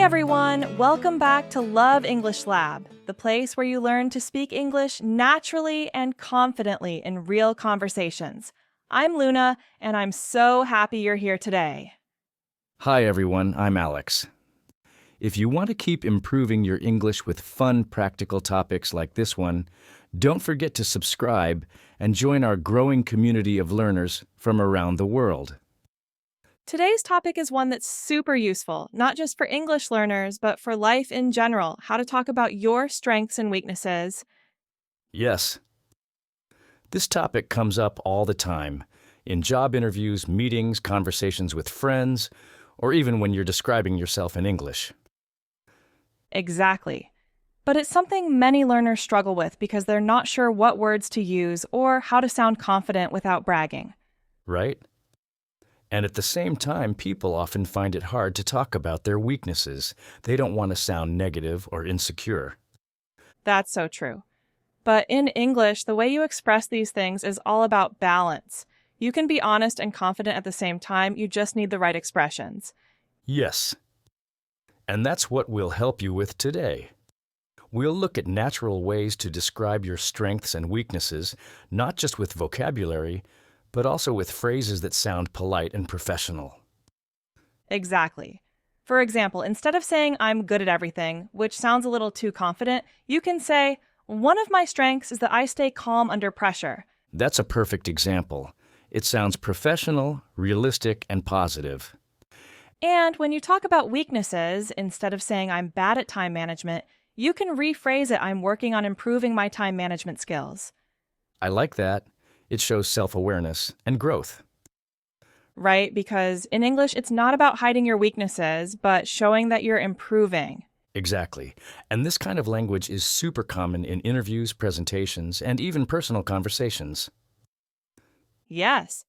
everyone, welcome back to Love English Lab, the place where you learn to speak English naturally and confidently in real conversations. I'm Luna, and I'm so happy you're here today. Hi everyone, I'm Alex. If you want to keep improving your English with fun, practical topics like this one, don't forget to subscribe and join our growing community of learners from around the world. Today's topic is one that's super useful, not just for English learners, but for life in general, how to talk about your strengths and weaknesses. Yes. This topic comes up all the time, in job interviews, meetings, conversations with friends, or even when you're describing yourself in English. Exactly. But it's something many learners struggle with because they're not sure what words to use or how to sound confident without bragging. Right? And at the same time, people often find it hard to talk about their weaknesses. They don't want to sound negative or insecure. That's so true. But in English, the way you express these things is all about balance. You can be honest and confident at the same time, you just need the right expressions. Yes. And that's what we'll help you with today. We'll look at natural ways to describe your strengths and weaknesses, not just with vocabulary, but also with phrases that sound polite and professional. Exactly. For example, instead of saying, I'm good at everything, which sounds a little too confident, you can say, one of my strengths is that I stay calm under pressure. That's a perfect example. It sounds professional, realistic, and positive. And when you talk about weaknesses, instead of saying, I'm bad at time management, you can rephrase it, I'm working on improving my time management skills. I like that. It shows self-awareness and growth. Right? Because in English, it's not about hiding your weaknesses, but showing that you're improving. Exactly. And this kind of language is super common in interviews, presentations, and even personal conversations. Yes.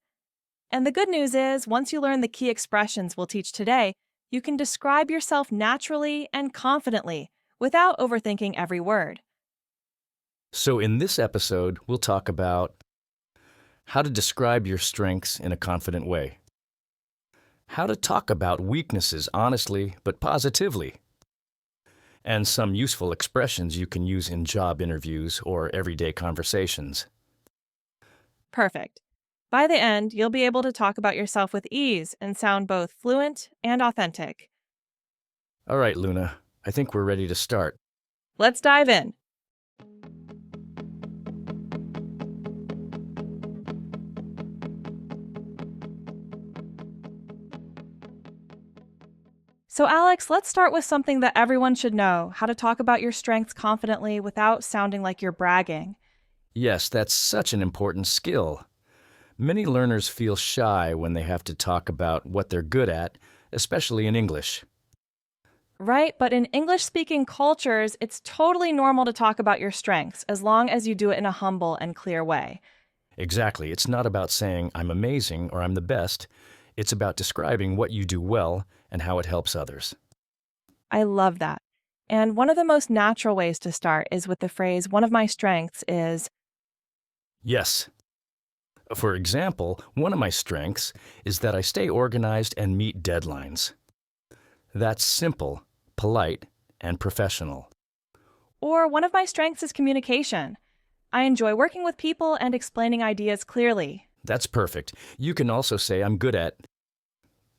And the good news is, once you learn the key expressions we'll teach today, you can describe yourself naturally and confidently without overthinking every word. So in this episode, we'll talk about how to describe your strengths in a confident way, how to talk about weaknesses honestly but positively, and some useful expressions you can use in job interviews or everyday conversations. Perfect. By the end, you'll be able to talk about yourself with ease and sound both fluent and authentic. All right, Luna, I think we're ready to start. Let's dive in. So, Alex, let's start with something that everyone should know, how to talk about your strengths confidently without sounding like you're bragging. Yes, that's such an important skill. Many learners feel shy when they have to talk about what they're good at, especially in English. Right, but in English-speaking cultures, it's totally normal to talk about your strengths as long as you do it in a humble and clear way. Exactly. It's not about saying, I'm amazing or I'm the best. It's about describing what you do well and how it helps others. I love that. And one of the most natural ways to start is with the phrase, one of my strengths is, Yes. For example, one of my strengths is that I stay organized and meet deadlines. That's simple, polite, and professional. or one of my strengths is communication. I enjoy working with people and explaining ideas clearly. That's perfect. You can also say I'm good at,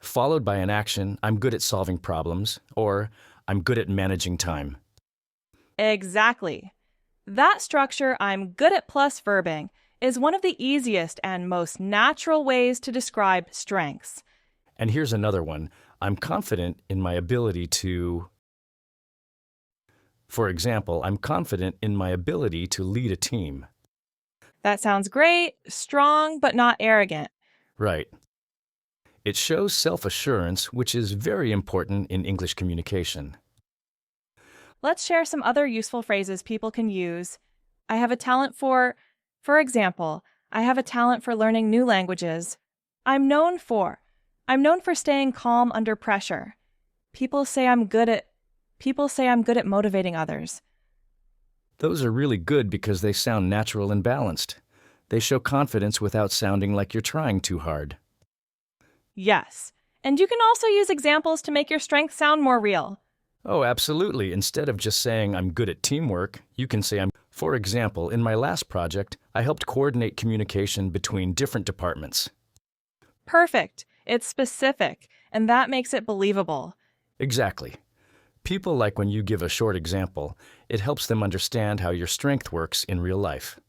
followed by an action, I'm good at solving problems, or I'm good at managing time. Exactly. That structure, I'm good at plus verbing, is one of the easiest and most natural ways to describe strengths. And here's another one. I'm confident in my ability to... For example, I'm confident in my ability to lead a team. That sounds great, strong, but not arrogant. Right. It shows self-assurance, which is very important in English communication. Let's share some other useful phrases people can use. I have a talent for example, I have a talent for learning new languages. I'm known for staying calm under pressure. People say I'm good at motivating others. Those are really good because they sound natural and balanced. They show confidence without sounding like you're trying too hard. Yes. And you can also use examples to make your strengths sound more real. Oh, absolutely. Instead of just saying I'm good at teamwork, you can say For example, in my last project, I helped coordinate communication between different departments. Perfect. It's specific, and that makes it believable. Exactly. People like when you give a short example, it helps them understand how your strength works in real life.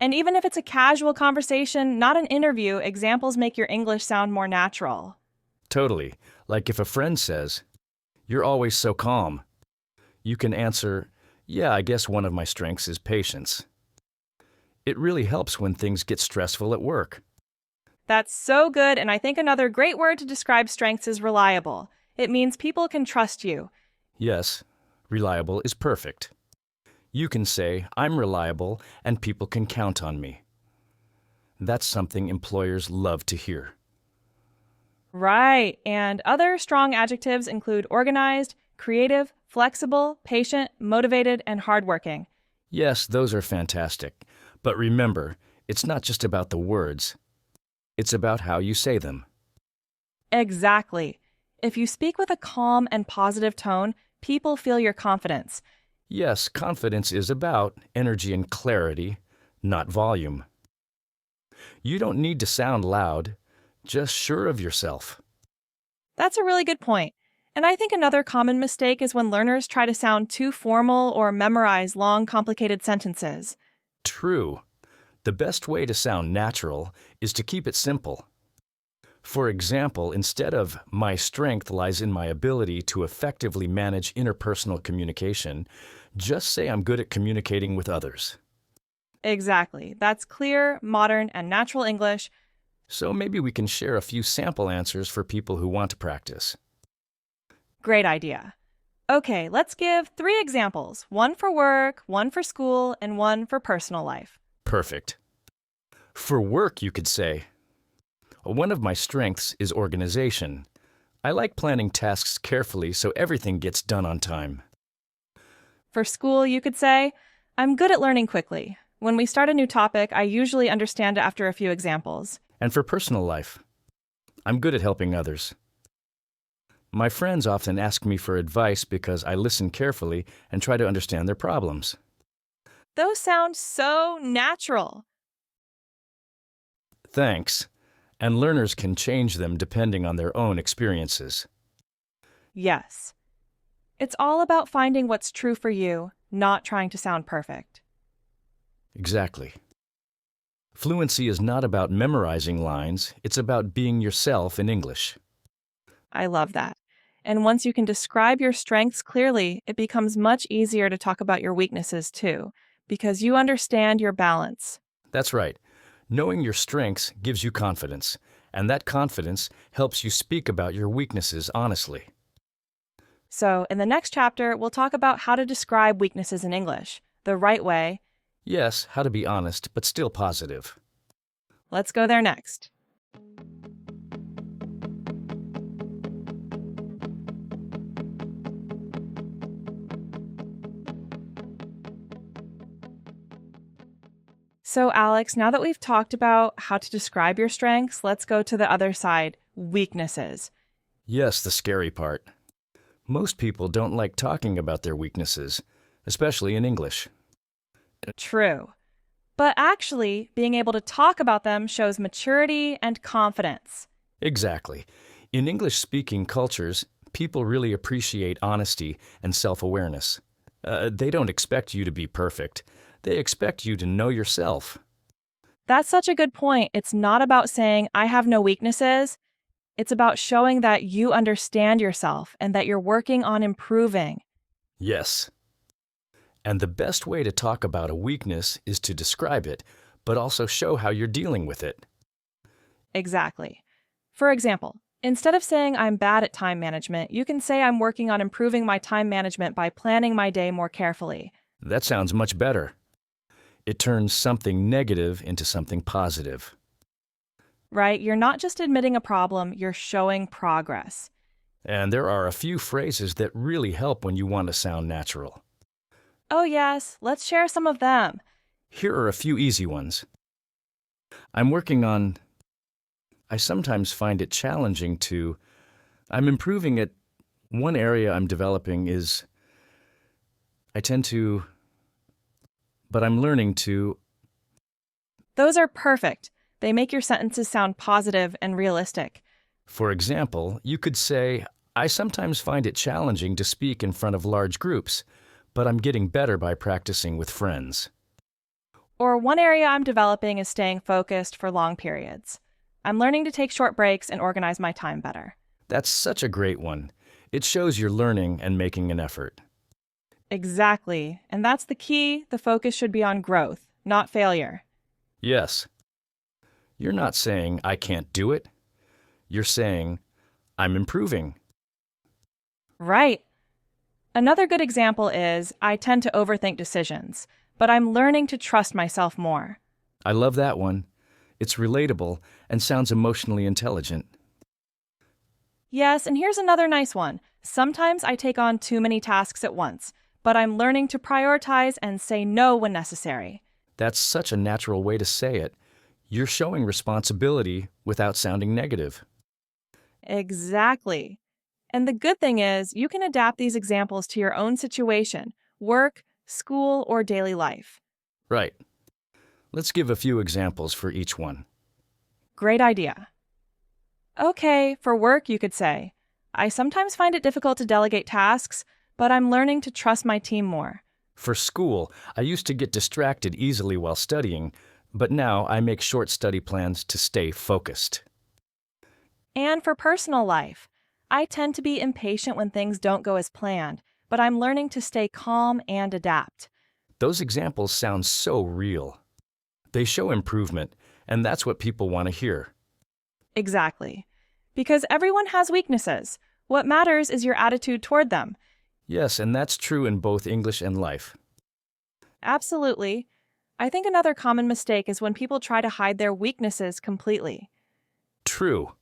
And even if it's a casual conversation, not an interview, examples make your English sound more natural. Totally. Like if a friend says, "You're always so calm," you can answer, "Yeah, I guess one of my strengths is patience." It really helps when things get stressful at work. That's so good, and I think another great word to describe strengths is reliable. It means people can trust you. Yes, reliable is perfect. You can say, "I'm reliable and people can count on me." That's something employers love to hear. Right, and other strong adjectives include organized, creative, flexible, patient, motivated, and hardworking. Yes, those are fantastic. But remember, it's not just about the words. It's about how you say them. Exactly. If you speak with a calm and positive tone, people feel your confidence. Yes, confidence is about energy and clarity, not volume. You don't need to sound loud, just sure of yourself. That's a really good point. And I think another common mistake is when learners try to sound too formal or memorize long, complicated sentences. True. The best way to sound natural is to keep it simple. For example, instead of "my strength lies in my ability to effectively manage interpersonal communication," just say "I'm good at communicating with others." Exactly. That's clear, modern, and natural English. So maybe we can share a few sample answers for people who want to practice. Great idea. Okay, let's give 3 examples, one for work, one for school, and one for personal life. Perfect. For work, you could say, "One of my strengths is organization. I like planning tasks carefully so everything gets done on time." For school, you could say, I'm good at learning quickly. When we start a new topic, I usually understand it after a few examples. And for personal life, "I'm good at helping others. My friends often ask me for advice because I listen carefully and try to understand their problems." Those sound so natural. Thanks. And learners can change them depending on their own experiences. Yes. It's all about finding what's true for you, not trying to sound perfect. Exactly. Fluency is not about memorizing lines, it's about being yourself in English. I love that. And once you can describe your strengths clearly, it becomes much easier to talk about your weaknesses too, because you understand your balance. That's right. Knowing your strengths gives you confidence, and that confidence helps you speak about your weaknesses honestly. So, in the next chapter, we'll talk about how to describe weaknesses in English, the right way. Yes, how to be honest, but still positive. Let's go there next. So, Alex, now that we've talked about how to describe your strengths, let's go to the other side, weaknesses. Yes, the scary part. Most people don't like talking about their weaknesses, especially in English. True. But actually, being able to talk about them shows maturity and confidence. Exactly. In English-speaking cultures, people really appreciate honesty and self-awareness. They don't expect you to be perfect. They expect you to know yourself. That's such a good point. It's not about saying, I have no weaknesses. It's about showing that you understand yourself and that you're working on improving. Yes. And the best way to talk about a weakness is to describe it, but also show how you're dealing with it. Exactly. For example, instead of saying I'm bad at time management, you can say I'm working on improving my time management by planning my day more carefully. That sounds much better. It turns something negative into something positive. Right? You're not just admitting a problem, you're showing progress. And there are a few phrases that really help when you want to sound natural. Oh, yes, let's share some of them. Here are a few easy ones. I'm working on. I sometimes find it challenging to. I'm improving at. One area I'm developing is I tend to, but I'm learning to. Those are perfect. They make your sentences sound positive and realistic. For example, you could say, I sometimes find it challenging to speak in front of large groups, but I'm getting better by practicing with friends. Or one area I'm developing is staying focused for long periods. I'm learning to take short breaks and organize my time better. That's such a great one. It shows you're learning and making an effort. Exactly. And that's the key. The focus should be on growth, not failure. Yes. You're not saying, I can't do it. You're saying, I'm improving. Right. Another good example is I tend to overthink decisions, but I'm learning to trust myself more. I love that one. It's relatable and sounds emotionally intelligent. Yes, and here's another nice one. Sometimes I take on too many tasks at once, but I'm learning to prioritize and say no when necessary. That's such a natural way to say it. You're showing responsibility without sounding negative. Exactly. And the good thing is, you can adapt these examples to your own situation, work, school, or daily life. Right. Let's give a few examples for each one. Great idea. Okay, for work, you could say, I sometimes find it difficult to delegate tasks, but I'm learning to trust my team more. For school, I used to get distracted easily while studying, but now I make short study plans to stay focused. And for personal life, I tend to be impatient when things don't go as planned, but I'm learning to stay calm and adapt. Those examples sound so real. They show improvement, and that's what people want to hear. Exactly. Because everyone has weaknesses. What matters is your attitude toward them. Yes, and that's true in both English and life. Absolutely. I think another common mistake is when people try to hide their weaknesses completely. True.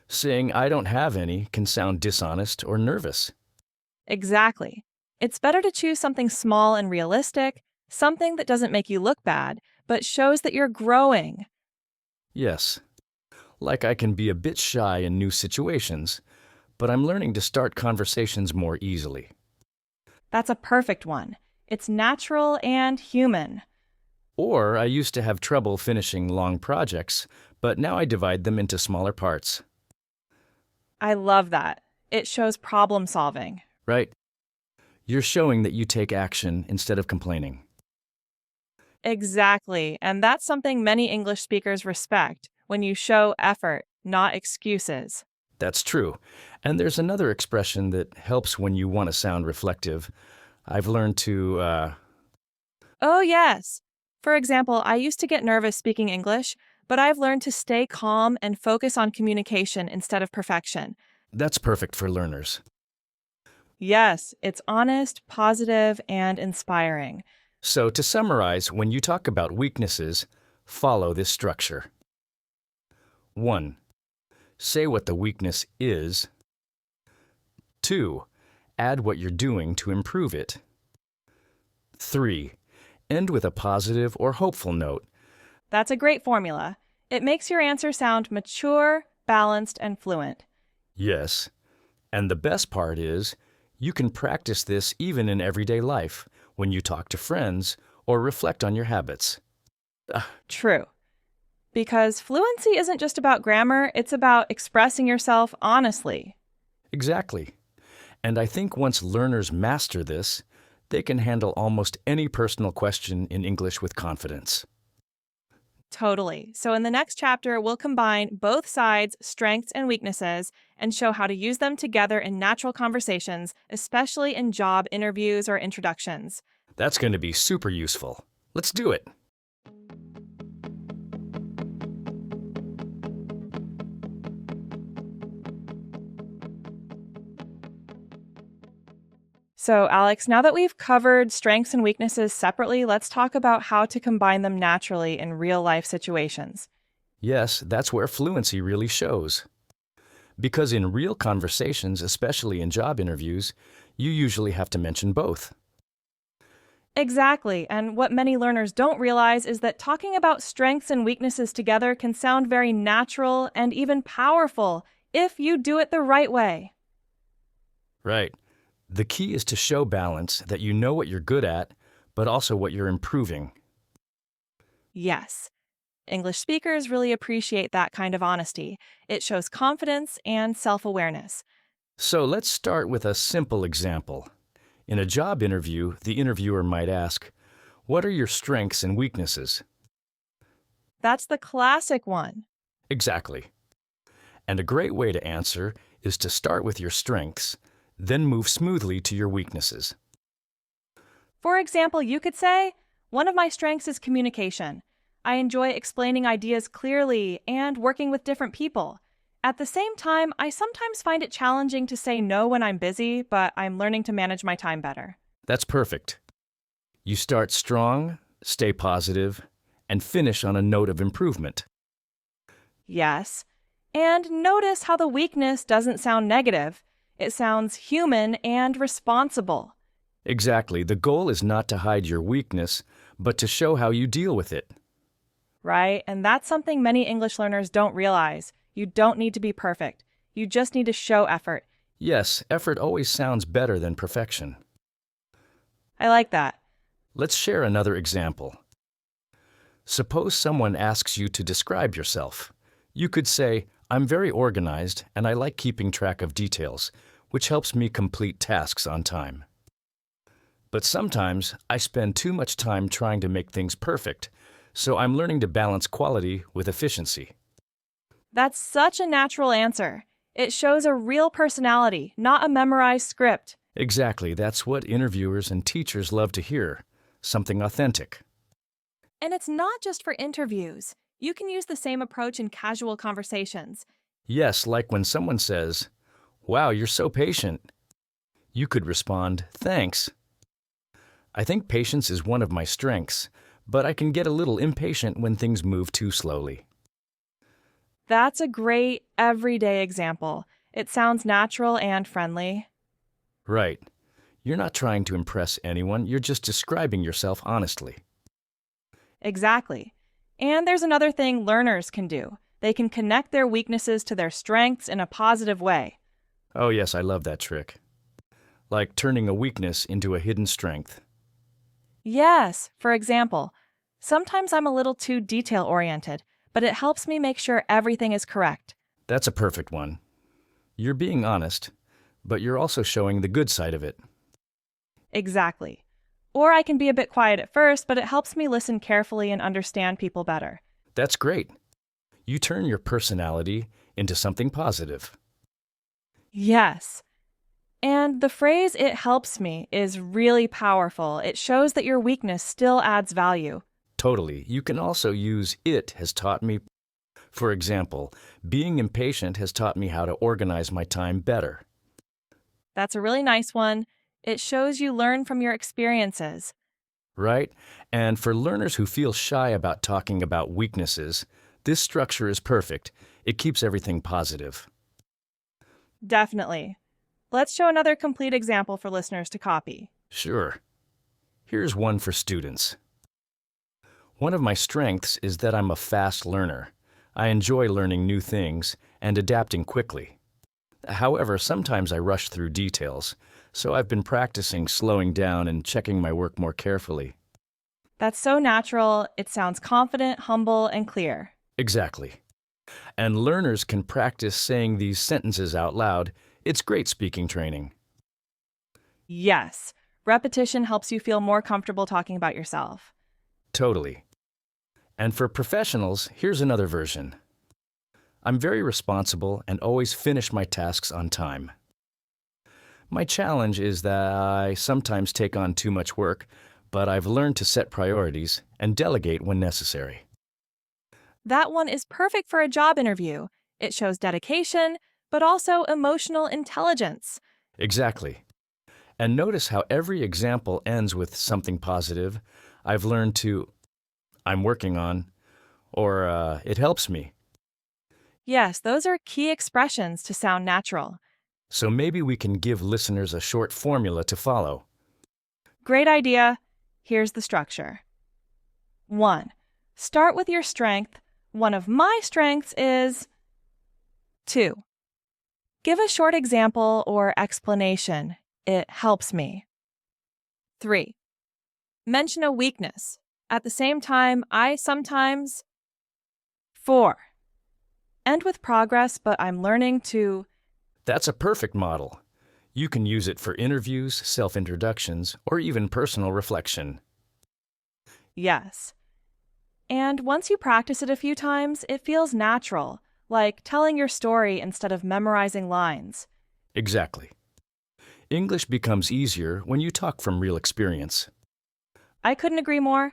Saying I don't have any can sound dishonest or nervous. Exactly. It's better to choose something small and realistic, something that doesn't make you look bad, but shows that you're growing. Yes. Like I can be a bit shy in new situations, but I'm learning to start conversations more easily. That's a perfect one. It's natural and human. Or I used to have trouble finishing long projects, but now I divide them into smaller parts. I love that. It shows problem solving. Right? You're showing that you take action instead of complaining. Exactly. And that's something many English speakers respect when you show effort, not excuses. That's true. And there's another expression that helps when you want to sound reflective. I've learned to, Oh, yes. For example, I used to get nervous speaking English, but I've learned to stay calm and focus on communication instead of perfection. that's perfect for learners. Yes, it's honest, positive, and inspiring. So to summarize, when you talk about weaknesses, follow this structure. 1. Say what the weakness is. 2. Add what you're doing to improve it. 3. End with a positive or hopeful note. That's a great formula. It makes your answer sound mature, balanced, and fluent. Yes. And the best part is, you can practice this even in everyday life, when you talk to friends or reflect on your habits. True. Because fluency isn't just about grammar, it's about expressing yourself honestly. Exactly. And I think once learners master this, they can handle almost any personal question in English with confidence. Totally. So in the next chapter, we'll combine both sides' strengths and weaknesses and show how to use them together in natural conversations, especially in job interviews or introductions. That's going to be super useful. Let's do it. So, Alex, now that we've covered strengths and weaknesses separately, let's talk about how to combine them naturally in real life situations. Yes, that's where fluency really shows. Because in real conversations, especially in job interviews, you usually have to mention both. Exactly. And what many learners don't realize is that talking about strengths and weaknesses together can sound very natural and even powerful if you do it the right way. Right. The key is to show balance, that you know what you're good at, but also what you're improving. Yes. English speakers really appreciate that kind of honesty. It shows confidence and self awareness. So let's start with a simple example. In a job interview, the interviewer might ask, "What are your strengths and weaknesses?" That's the classic one. Exactly. And a great way to answer is to start with your strengths, then move smoothly to your weaknesses. For example, you could say, one of my strengths is communication. I enjoy explaining ideas clearly and working with different people. At the same time, I sometimes find it challenging to say no when I'm busy, but I'm learning to manage my time better. That's perfect. You start strong, stay positive, and finish on a note of improvement. Yes. And notice how the weakness doesn't sound negative. It sounds human and responsible. Exactly. The goal is not to hide your weakness, but to show how you deal with it. Right? And that's something many English learners don't realize. You don't need to be perfect. You just need to show effort. Yes, effort always sounds better than perfection. I like that. Let's share another example. Suppose someone asks you to describe yourself. You could say, "I'm very organized and I like keeping track of details, which helps me complete tasks on time. But sometimes I spend too much time trying to make things perfect, so I'm learning to balance quality with efficiency." That's such a natural answer. It shows a real personality, not a memorized script. Exactly, that's what interviewers and teachers love to hear, something authentic. And it's not just for interviews. You can use the same approach in casual conversations. Yes, like when someone says, "Wow, you're so patient." You could respond, "Thanks. I think patience is one of my strengths, but I can get a little impatient when things move too slowly." That's a great everyday example. It sounds natural and friendly. Right. You're not trying to impress anyone, you're just describing yourself honestly. Exactly. And there's another thing learners can do. They can connect their weaknesses to their strengths in a positive way. Oh, yes, I love that trick. Like turning a weakness into a hidden strength. Yes, for example, sometimes I'm a little too detail-oriented, but it helps me make sure everything is correct. That's a perfect one. You're being honest, but you're also showing the good side of it. Exactly. Or I can be a bit quiet at first, but it helps me listen carefully and understand people better. That's great. You turn your personality into something positive. Yes. And the phrase, "it helps me," is really powerful. It shows that your weakness still adds value. Totally. You can also use "it has taught me." For example, being impatient has taught me how to organize my time better. That's a really nice one. It shows you learn from your experiences. Right? And for learners who feel shy about talking about weaknesses, this structure is perfect. It keeps everything positive. Definitely. Let's show another complete example for listeners to copy. Sure. Here's one for students. One of my strengths is that I'm a fast learner. I enjoy learning new things and adapting quickly. However, sometimes I rush through details, so I've been practicing slowing down and checking my work more carefully. That's so natural. It sounds confident, humble, and clear. Exactly. And learners can practice saying these sentences out loud. It's great speaking training. Yes, repetition helps you feel more comfortable talking about yourself. Totally. And for professionals, here's another version. I'm very responsible and always finish my tasks on time. My challenge is that I sometimes take on too much work, but I've learned to set priorities and delegate when necessary. That one is perfect for a job interview. It shows dedication, but also emotional intelligence. Exactly. And notice how every example ends with something positive. I've learned to, I'm working on, or it helps me. Yes, those are key expressions to sound natural. So maybe we can give listeners a short formula to follow. Great idea. Here's the structure. 1. Start with your strength. One of my strengths is 2. Give a short example or explanation. It helps me. 3. Mention a weakness. At the same time, I sometimes. 4. End with progress, but I'm learning to. That's a perfect model. You can use it for interviews, self-introductions, or even personal reflection. Yes. And once you practice it a few times, it feels natural, like telling your story instead of memorizing lines. Exactly. English becomes easier when you talk from real experience. I couldn't agree more.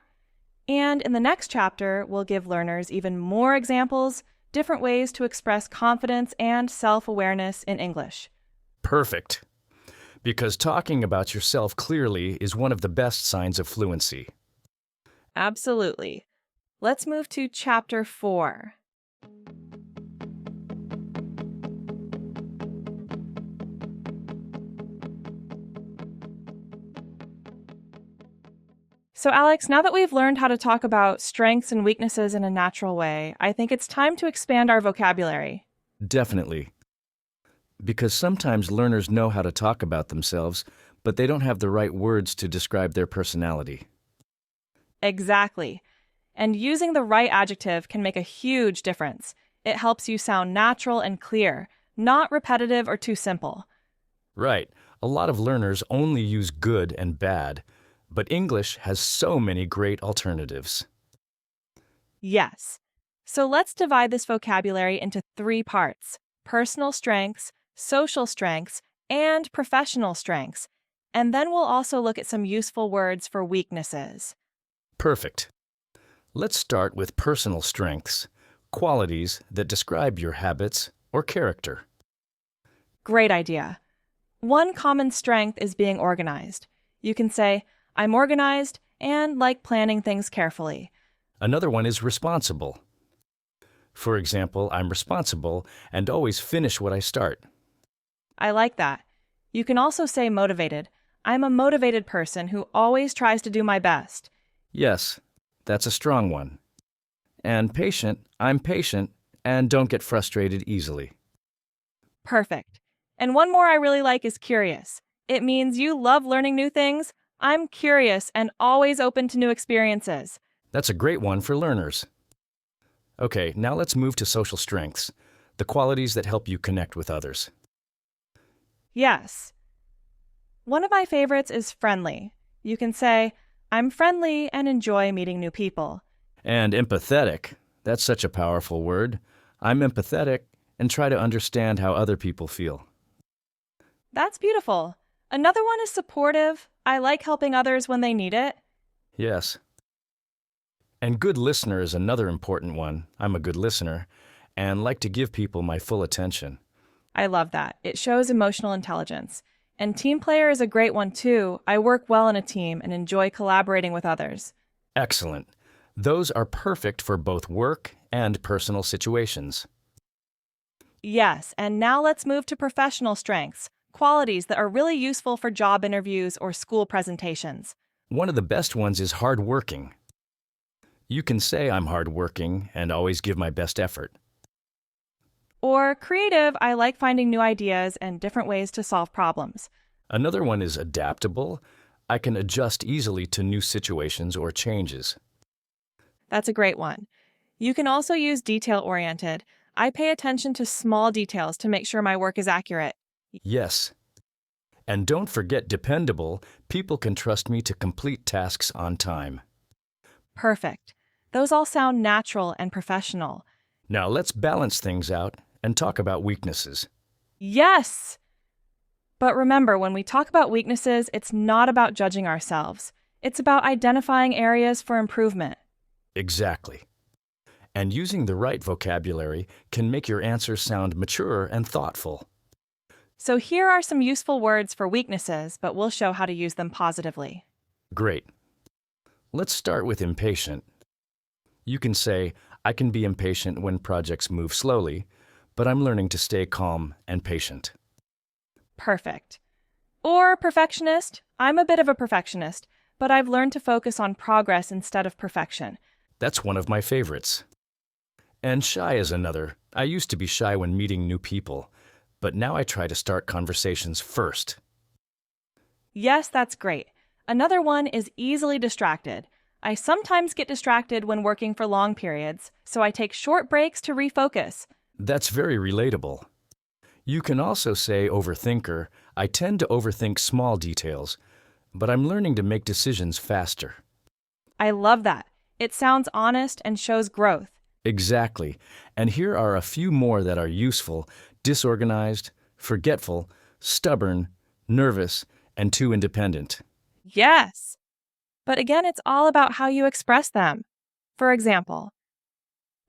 And in the next chapter, we'll give learners even more examples, different ways to express confidence and self-awareness in English. Perfect. Because talking about yourself clearly is one of the best signs of fluency. Absolutely. Let's move to chapter 4. So, Alex, now that we've learned how to talk about strengths and weaknesses in a natural way, I think it's time to expand our vocabulary. Definitely. Because sometimes learners know how to talk about themselves, but they don't have the right words to describe their personality. Exactly. And using the right adjective can make a huge difference. It helps you sound natural and clear, not repetitive or too simple. Right. A lot of learners only use good and bad, but English has so many great alternatives. Yes. So let's divide this vocabulary into 3 parts: personal strengths, social strengths, and professional strengths. And then we'll also look at some useful words for weaknesses. Perfect. Let's start with personal strengths, qualities that describe your habits or character. Great idea. One common strength is being organized. You can say, I'm organized and like planning things carefully. Another one is responsible. For example, I'm responsible and always finish what I start. I like that. You can also say motivated. I'm a motivated person who always tries to do my best. Yes, that's a strong one. And patient, I'm patient and don't get frustrated easily. Perfect. And one more I really like is curious. It means you love learning new things. I'm curious and always open to new experiences. That's a great one for learners. Okay, now let's move to social strengths, the qualities that help you connect with others. Yes. One of my favorites is friendly. You can say, I'm friendly and enjoy meeting new people. And empathetic, that's such a powerful word. I'm empathetic and try to understand how other people feel. That's beautiful. Another one is supportive. I like helping others when they need it. Yes. And good listener is another important one. I'm a good listener and like to give people my full attention. I love that. It shows emotional intelligence. And team player is a great one too. I work well in a team and enjoy collaborating with others. Excellent. Those are perfect for both work and personal situations. Yes, and now let's move to professional strengths, qualities that are really useful for job interviews or school presentations. One of the best ones is hardworking. You can say I'm hardworking and always give my best effort. Or creative, I like finding new ideas and different ways to solve problems. Another one is adaptable. I can adjust easily to new situations or changes. That's a great one. You can also use detail-oriented. I pay attention to small details to make sure my work is accurate. Yes. And don't forget dependable. People can trust me to complete tasks on time. Perfect. Those all sound natural and professional. Now let's balance things out and talk about weaknesses. Yes! But remember, when we talk about weaknesses, it's not about judging ourselves. It's about identifying areas for improvement. Exactly. And using the right vocabulary can make your answers sound mature and thoughtful. So here are some useful words for weaknesses, but we'll show how to use them positively. Great. Let's start with impatient. You can say, I can be impatient when projects move slowly, but I'm learning to stay calm and patient. Perfect. Or perfectionist. I'm a bit of a perfectionist, but I've learned to focus on progress instead of perfection. That's one of my favorites. And shy is another. I used to be shy when meeting new people, but now I try to start conversations first. Yes, that's great. Another one is easily distracted. I sometimes get distracted when working for long periods, so I take short breaks to refocus. That's very relatable. You can also say overthinker. I tend to overthink small details, but I'm learning to make decisions faster. I love that. It sounds honest and shows growth. Exactly. And here are a few more that are useful: disorganized, forgetful, stubborn, nervous, and too independent. Yes. But again, it's all about how you express them. For example,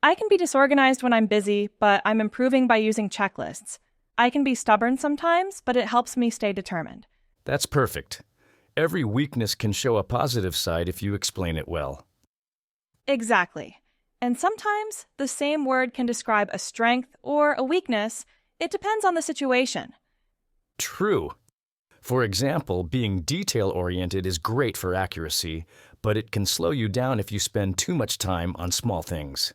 I can be disorganized when I'm busy, but I'm improving by using checklists. I can be stubborn sometimes, but it helps me stay determined. That's perfect. Every weakness can show a positive side if you explain it well. Exactly. And sometimes the same word can describe a strength or a weakness. It depends on the situation. True. For example, being detail-oriented is great for accuracy, but it can slow you down if you spend too much time on small things.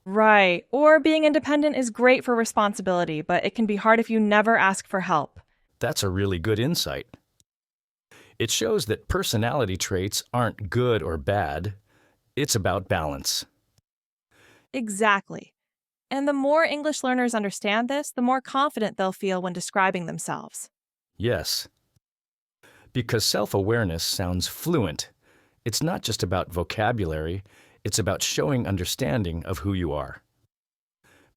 Right. Or being independent is great for responsibility, but it can be hard if you never ask for help. That's a really good insight. It shows that personality traits aren't good or bad. It's about balance. Exactly. And the more English learners understand this, the more confident they'll feel when describing themselves. Yes. Because self-awareness sounds fluent. It's not just about vocabulary, it's about showing understanding of who you are.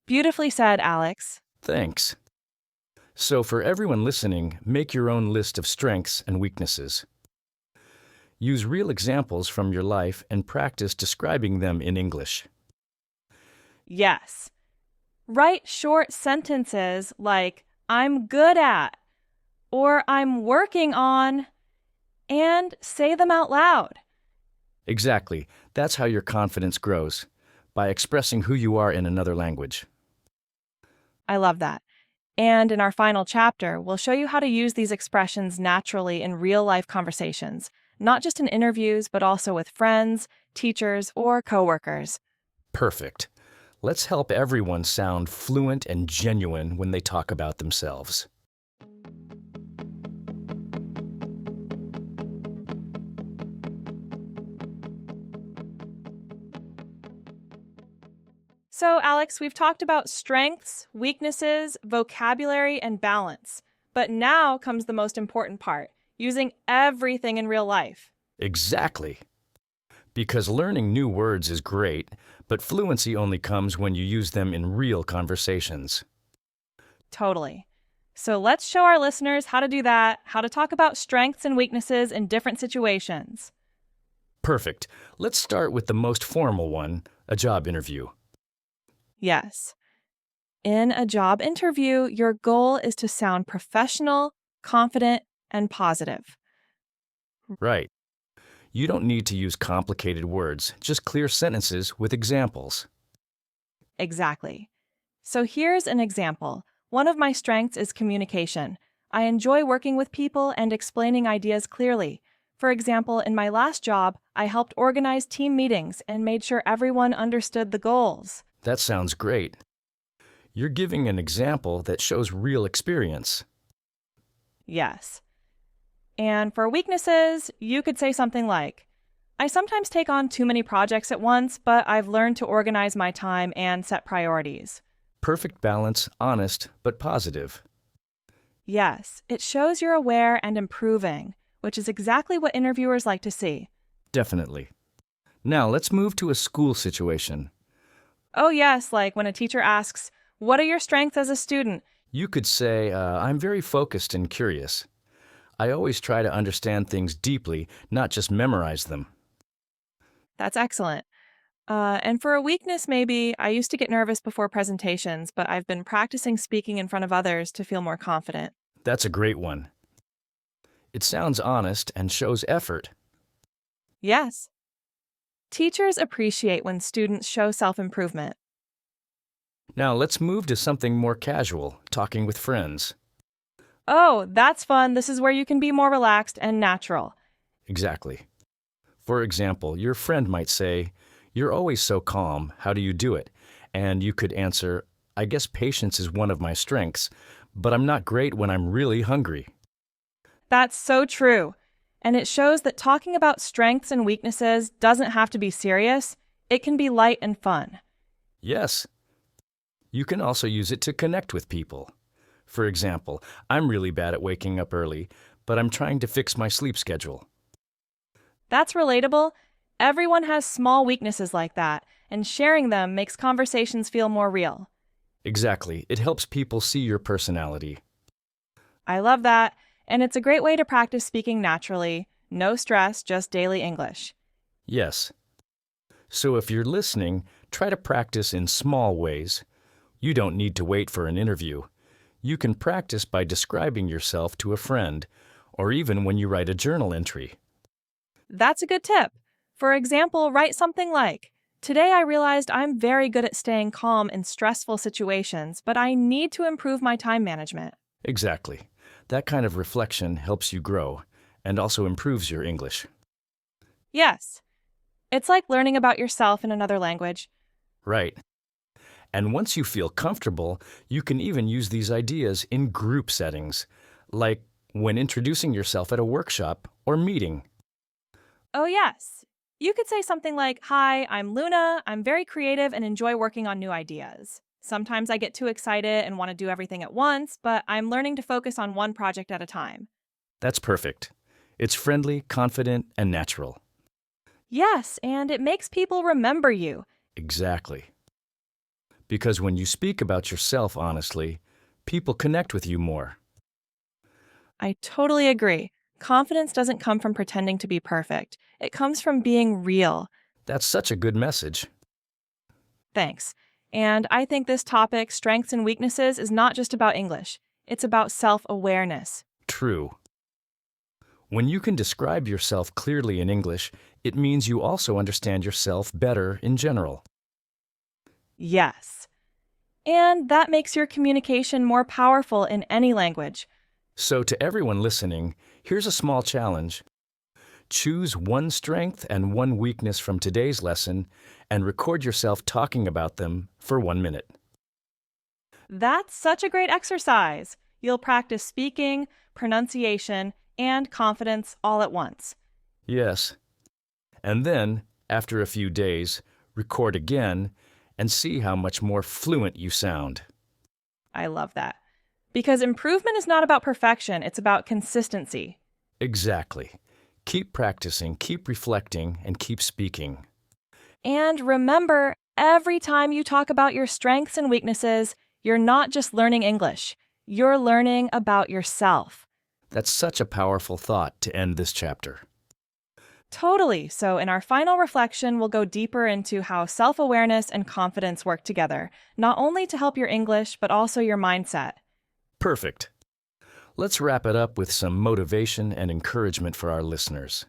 Beautifully said, Alex. Thanks. So for everyone listening, make your own list of strengths and weaknesses. Use real examples from your life and practice describing them in English. Yes. Write short sentences like, I'm good at, or I'm working on, and say them out loud. Exactly. That's how your confidence grows, by expressing who you are in another language. I love that. And in our final chapter, we'll show you how to use these expressions naturally in real life conversations, not just in interviews, but also with friends, teachers, or coworkers. Perfect. Let's help everyone sound fluent and genuine when they talk about themselves. So, Alex, we've talked about strengths, weaknesses, vocabulary, and balance. But now comes the most important part, using everything in real life. Exactly. Because learning new words is great, but fluency only comes when you use them in real conversations. Totally. So let's show our listeners how to do that, how to talk about strengths and weaknesses in different situations. Perfect. Let's start with the most formal one, a job interview. Yes. In a job interview, your goal is to sound professional, confident, and positive. Right. You don't need to use complicated words, just clear sentences with examples. Exactly. So here's an example. One of my strengths is communication. I enjoy working with people and explaining ideas clearly. For example, in my last job, I helped organize team meetings and made sure everyone understood the goals. That sounds great. You're giving an example that shows real experience. Yes. And for weaknesses, you could say something like, I sometimes take on too many projects at once, but I've learned to organize my time and set priorities. Perfect balance, honest, but positive. Yes, it shows you're aware and improving, which is exactly what interviewers like to see. Definitely. Now let's move to a school situation. Oh, yes, like when a teacher asks, what are your strengths as a student? You could say, I'm very focused and curious. I always try to understand things deeply, not just memorize them. That's excellent. And for a weakness, maybe I used to get nervous before presentations, but I've been practicing speaking in front of others to feel more confident. That's a great one. It sounds honest and shows effort. Yes. Teachers appreciate when students show self-improvement. Now let's move to something more casual, talking with friends. Oh, that's fun. This is where you can be more relaxed and natural. Exactly. For example, your friend might say, "You're always so calm. How do you do it?" And you could answer, I guess patience is one of my strengths, but I'm not great when I'm really hungry. That's so true. And it shows that talking about strengths and weaknesses doesn't have to be serious, it can be light and fun. Yes. You can also use it to connect with people. For example, I'm really bad at waking up early, but I'm trying to fix my sleep schedule. That's relatable. Everyone has small weaknesses like that, and sharing them makes conversations feel more real. Exactly. It helps people see your personality. I love that, and it's a great way to practice speaking naturally. No stress, just daily English. Yes. So if you're listening, try to practice in small ways. You don't need to wait for an interview. You can practice by describing yourself to a friend, or even when you write a journal entry. That's a good tip. For example, write something like, "Today I realized I'm very good at staying calm in stressful situations, but I need to improve my time management." Exactly. That kind of reflection helps you grow and also improves your English. Yes, it's like learning about yourself in another language. Right. And once you feel comfortable, you can even use these ideas in group settings, like when introducing yourself at a workshop or meeting. Oh, yes. You could say something like, "Hi, I'm Luna. I'm very creative and enjoy working on new ideas. Sometimes I get too excited and want to do everything at once, but I'm learning to focus on one project at a time." That's perfect. It's friendly, confident, and natural. Yes, and it makes people remember you. Exactly. Because when you speak about yourself honestly, people connect with you more. I totally agree. Confidence doesn't come from pretending to be perfect, it comes from being real. That's such a good message. Thanks. And I think this topic, strengths and weaknesses, is not just about English, it's about self awareness. True. When you can describe yourself clearly in English, it means you also understand yourself better in general. Yes. And that makes your communication more powerful in any language. So, to everyone listening, here's a small challenge. Choose one strength and one weakness from today's lesson and record yourself talking about them for 1 minute. That's such a great exercise. You'll practice speaking, pronunciation, and confidence all at once. Yes. And then, after a few days, record again and see how much more fluent you sound. I love that. Because improvement is not about perfection, it's about consistency. Exactly. Keep practicing, keep reflecting, and keep speaking. And remember, every time you talk about your strengths and weaknesses, you're not just learning English, you're learning about yourself. That's such a powerful thought to end this chapter. Totally. So, in our final reflection, we'll go deeper into how self awareness and confidence work together, not only to help your English, but also your mindset. Perfect. Let's wrap it up with some motivation and encouragement for our listeners.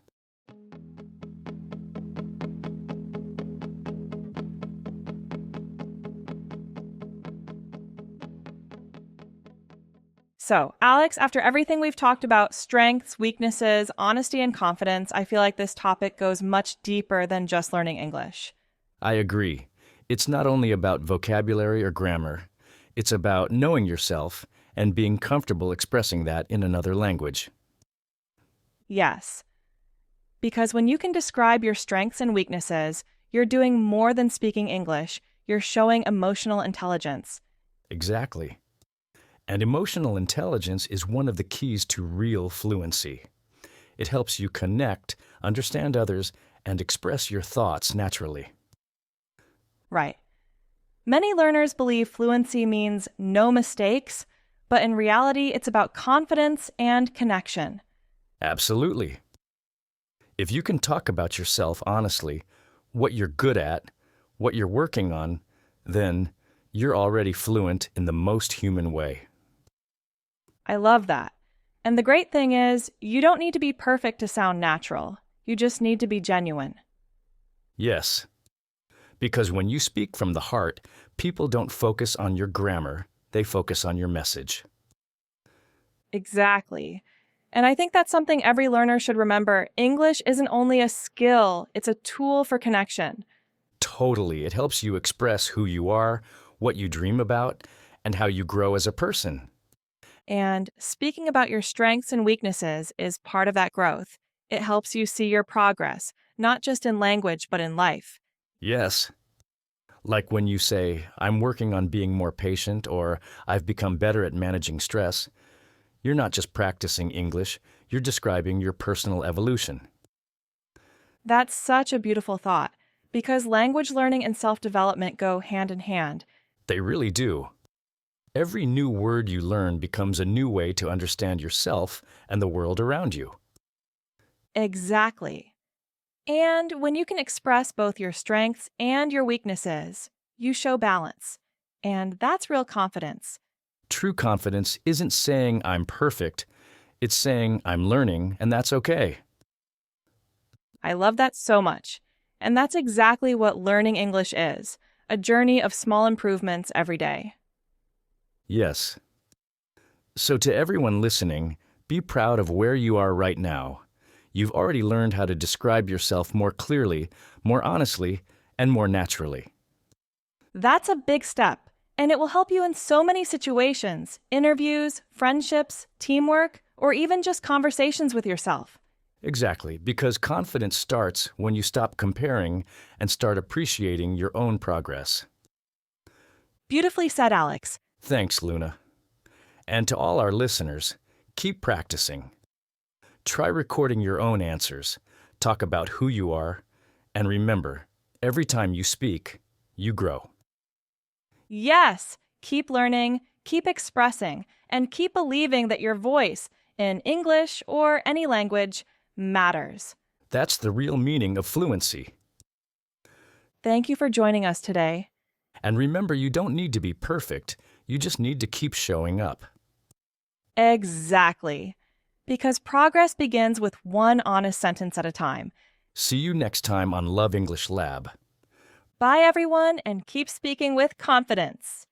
So, Alex, after everything we've talked about strengths, weaknesses, honesty, and confidence, I feel like this topic goes much deeper than just learning English. I agree. It's not only about vocabulary or grammar, it's about knowing yourself and being comfortable expressing that in another language. Yes. Because when you can describe your strengths and weaknesses, you're doing more than speaking English, you're showing emotional intelligence. Exactly. And emotional intelligence is one of the keys to real fluency. It helps you connect, understand others, and express your thoughts naturally. Right. Many learners believe fluency means no mistakes, but in reality, it's about confidence and connection. Absolutely. If you can talk about yourself honestly, what you're good at, what you're working on, then you're already fluent in the most human way. I love that. And the great thing is, you don't need to be perfect to sound natural. You just need to be genuine. Yes. Because when you speak from the heart, people don't focus on your grammar, they focus on your message. Exactly. And I think that's something every learner should remember. English isn't only a skill, it's a tool for connection. Totally. It helps you express who you are, what you dream about, and how you grow as a person. And speaking about your strengths and weaknesses is part of that growth. It helps you see your progress, not just in language, but in life. Yes. Like when you say, I'm working on being more patient, or I've become better at managing stress, you're not just practicing English, you're describing your personal evolution. That's such a beautiful thought, because language learning and self development go hand in hand. They really do. Every new word you learn becomes a new way to understand yourself and the world around you. Exactly. And when you can express both your strengths and your weaknesses, you show balance. And that's real confidence. True confidence isn't saying I'm perfect, it's saying I'm learning and that's okay. I love that so much. And that's exactly what learning English is, a journey of small improvements every day. Yes. So, to everyone listening, be proud of where you are right now. You've already learned how to describe yourself more clearly, more honestly, and more naturally. That's a big step, and it will help you in so many situations: interviews, friendships, teamwork, or even just conversations with yourself. Exactly, because confidence starts when you stop comparing and start appreciating your own progress. Beautifully said, Alex. Thanks, Luna. And to all our listeners, keep practicing. Try recording your own answers, talk about who you are, and remember, every time you speak, you grow. Yes, keep learning, keep expressing, and keep believing that your voice, in English or any language, matters. That's the real meaning of fluency. Thank you for joining us today. And remember, you don't need to be perfect, you just need to keep showing up. Exactly. Because progress begins with one honest sentence at a time. See you next time on Love English Lab. Bye, everyone, and keep speaking with confidence.